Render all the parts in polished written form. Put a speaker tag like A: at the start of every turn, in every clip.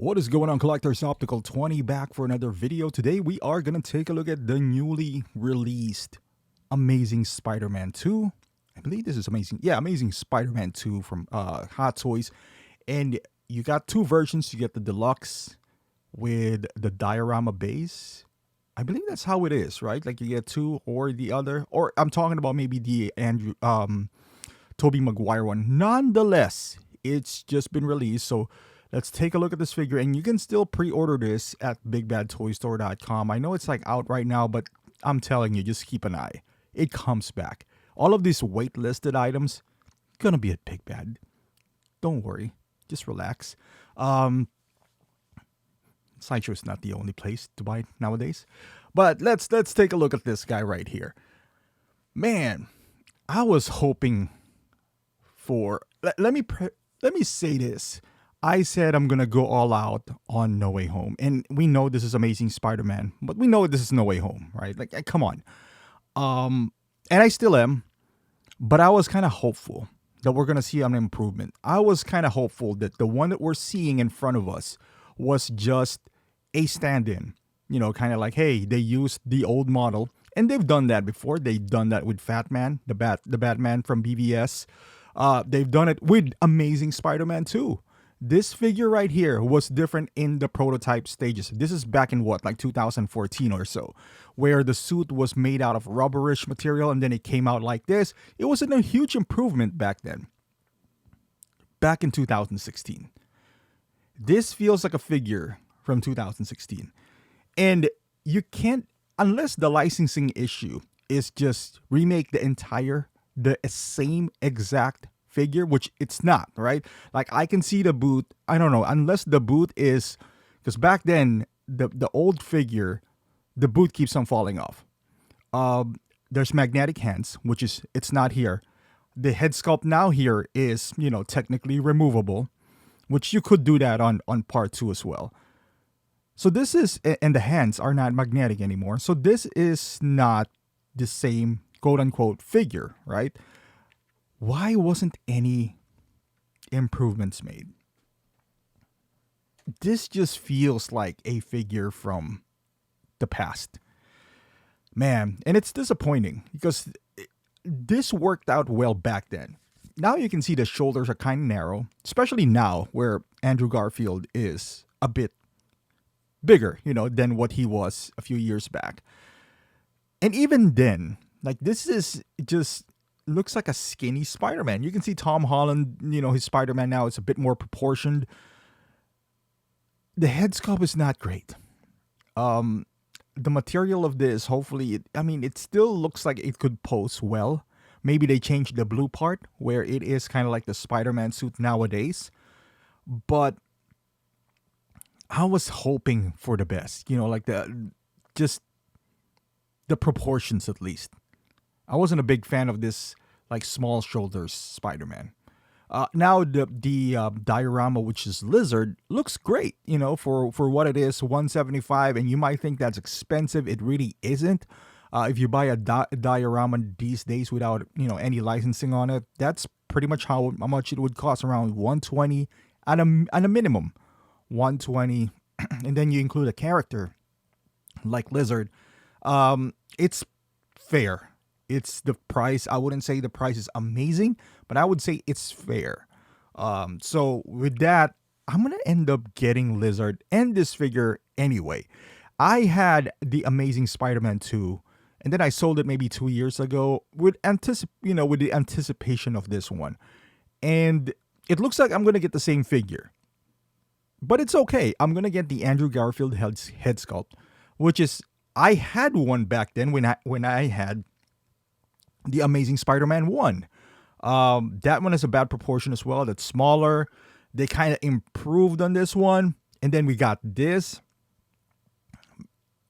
A: What is going on, collectors? Optical 20 back for another video. Today we are going to take a look at the newly released Amazing Spider-Man 2. I believe this is amazing. Yeah, Amazing Spider-Man 2 from Hot Toys. And you got two versions. You get the deluxe with the diorama base. I believe that's how it is, right? Like you get two or the other. Or I'm talking about maybe the Tobey Maguire one. Nonetheless, it's just been released, so let's take a look at this figure, and you can still pre-order this at bigbadtoystore.com. I know it's like out right now, but I'm telling you, just keep an eye. It comes back. All of these waitlisted items, gonna be at Big Bad. Don't worry, just relax. Sideshow's not the only place to buy nowadays, but let's take a look at this guy right here. Man, I was hoping for. Let me say this. I said I'm gonna go all out on No Way Home, and we know this is Amazing Spider-Man, but we know this is No Way Home, right? Like, come on. And I still am, but I was kind of hopeful that we're gonna see an improvement. I was kind of hopeful that the one that we're seeing in front of us was just a stand-in. You know, kind of like, hey, they used the old model, and they've done that before. They've done that with Fat Man, the Batman from BBTS. They've done it with Amazing Spider-Man 2. This figure right here was different in the prototype stages. This is back in what, like 2014 or so, where the suit was made out of rubberish material and then it came out like this. It wasn't a huge improvement back then. Back in 2016. This feels like a figure from 2016. And you can't, unless the licensing issue is just remake the same exact figure, which it's not, right? Like, I can see the boot. I don't know, unless the boot is, because back then the old figure, the boot keeps on falling off. There's magnetic hands, which is, it's not here. The head sculpt now here is, you know, technically removable, which you could do that on part 2 as well. So this is, and the hands are not magnetic anymore. So this is not the same quote unquote figure, right? Why wasn't any improvements made? This just feels like a figure from the past. Man, and it's disappointing because this worked out well back then. Now you can see the shoulders are kind of narrow, especially now where Andrew Garfield is a bit bigger, you know, than what he was a few years back. And even then, like, this is just looks like a skinny Spider-Man. You can see Tom Holland, you know, his Spider-Man now is a bit more proportioned. The head sculpt is not great. The material of this, hopefully, it still looks like it could pose well. Maybe they changed the blue part where it is kind of like the Spider-Man suit nowadays. But I was hoping for the best, you know, like the proportions at least. I wasn't a big fan of this like small shoulders Spider-Man. Now the diorama, which is Lizard, looks great, you know, for what it is, $175, and you might think that's expensive. It really isn't. If you buy a diorama these days without, you know, any licensing on it, that's pretty much how much it would cost, around $120 at a minimum. $120, and then you include a character like Lizard. It's fair. It's the price. I wouldn't say the price is amazing, but I would say it's fair. So with that, I'm going to end up getting Lizard and this figure anyway. I had the Amazing Spider-Man 2, and then I sold it maybe 2 years ago with the anticipation of this one. And it looks like I'm going to get the same figure. But it's okay. I'm going to get the Andrew Garfield head sculpt, which is, I had one back then when I had the Amazing Spider-Man 1. That one is a bad proportion as well. That's smaller. They kind of improved on this one. And then we got this.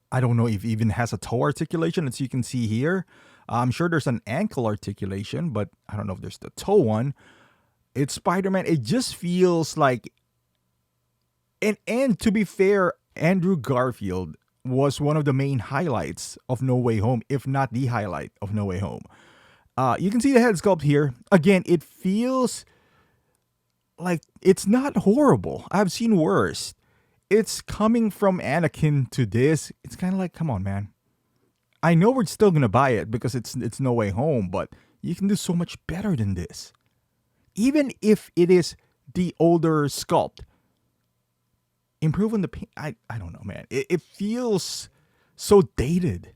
A: I don't know if it even has a toe articulation, as you can see here. I'm sure there's an ankle articulation, but I don't know if there's the toe one. It's Spider-Man. It just feels like... And to be fair, Andrew Garfield was one of the main highlights of No Way Home, if not the highlight of No Way Home. You can see the head sculpt here. Again, it feels like it's not horrible. I've seen worse. it's coming from Anakin to this. It's kind of like, come on, man. I know we're still gonna buy it because it's No Way Home, but you can do so much better than this. Even if it is the older sculpt, improving the paint. I don't know, man. It feels so dated,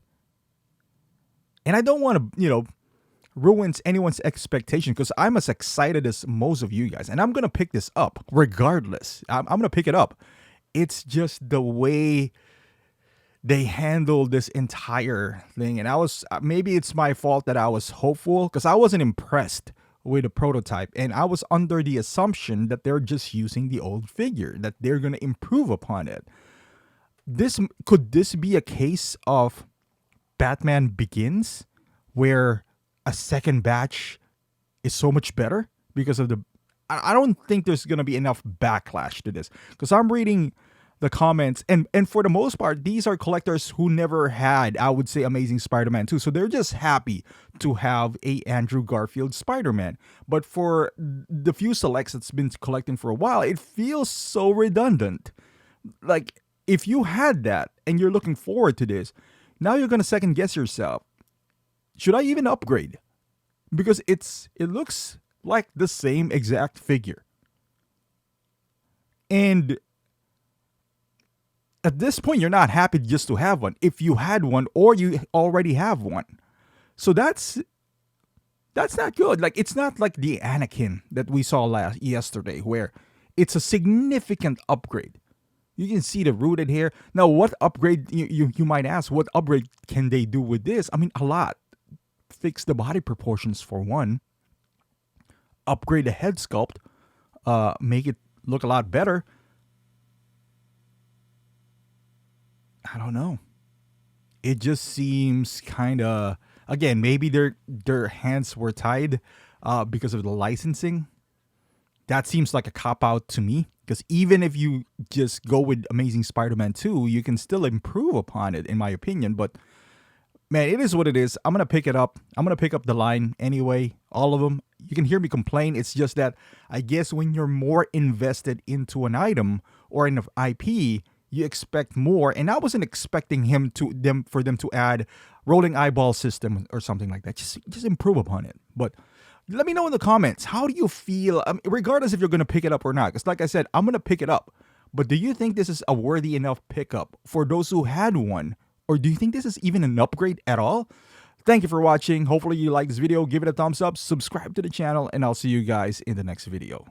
A: and I don't want to ruins anyone's expectation because I'm as excited as most of you guys, and I'm gonna pick this up regardless. I'm gonna pick it up. It's just the way they handled this entire thing, and I was maybe it's my fault that I was hopeful because I wasn't impressed with the prototype, and I was under the assumption that they're just using the old figure, that they're gonna improve upon it. Could this be a case of Batman Begins, where a second batch is so much better because of the. I don't think there's gonna be enough backlash to this because I'm reading the comments, and for the most part, these are collectors who never had, I would say, Amazing Spider-Man 2, so they're just happy to have a Andrew Garfield Spider-Man. But for the few selects that's been collecting for a while, it feels so redundant. Like, if you had that and you're looking forward to this, now you're gonna second guess yourself. Should I even upgrade? Because it looks like the same exact figure. And at this point, you're not happy just to have one. If you had one or you already have one. So that's not good. Like, it's not like the Anakin that we saw yesterday, where it's a significant upgrade. You can see the rooted hair. Now, what upgrade, you might ask, what upgrade can they do with this? I mean, a lot. Fix the body proportions for one. Upgrade the head sculpt. Make it look a lot better. I don't know. It just seems kind of, again, maybe their hands were tied because of the licensing. That seems like a cop-out to me. Because even if you just go with Amazing Spider-Man 2, you can still improve upon it, in my opinion. But, man, it is what it is. I'm going to pick it up. I'm going to pick up the line anyway. All of them. You can hear me complain. It's just that I guess when you're more invested into an item or an IP, you expect more. And I wasn't expecting for them to add rolling eyeball system or something like that. Just improve upon it. But let me know in the comments, how do you feel, regardless if you're going to pick it up or not? Because like I said, I'm going to pick it up. But do you think this is a worthy enough pickup for those who had one? Or do you think this is even an upgrade at all? Thank you for watching. Hopefully you like this video. Give it a thumbs up, subscribe to the channel, and I'll see you guys in the next video.